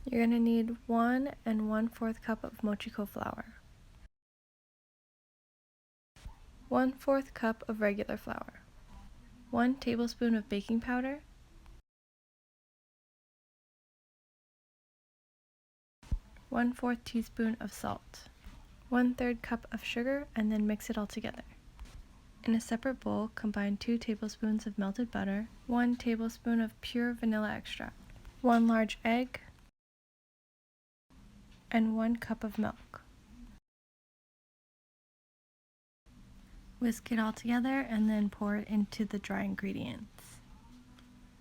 You're going to need 1 1/4 cup of mochiko flour, 1/4 cup of regular flour, 1 tablespoon of baking powder, 1/4 teaspoon of salt, 1/3 cup of sugar, and then mix it all together. In a separate bowl, combine 2 tablespoons of melted butter, 1 tablespoon of pure vanilla extract, 1 large egg, and 1 cup of milk. Whisk it all together and then pour it into the dry ingredients.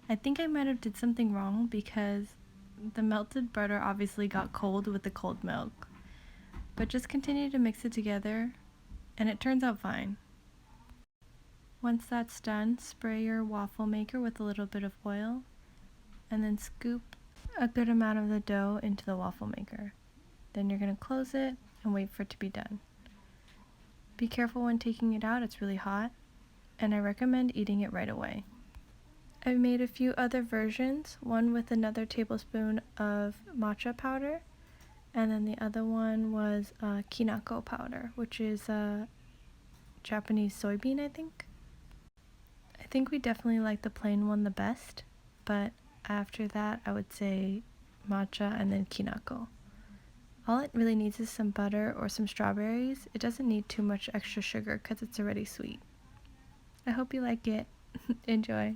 I think I might have did something wrong because the melted butter obviously got cold with the cold milk. But just continue to mix it together and it turns out fine. Once that's done, spray your waffle maker with a little bit of oil and then scoop a good amount of the dough into the waffle maker. Then you're going to close it and wait for it to be done. Be careful when taking it out, it's really hot, and I recommend eating it right away. I've made a few other versions, one with another tablespoon of matcha powder, and then the other one was Kinako powder, which is a Japanese soybean, I think. I think we definitely like the plain one the best, but after that I would say matcha and then Kinako. All it really needs is some butter or some strawberries. It doesn't need too much extra sugar because it's already sweet. I hope you like it. Enjoy!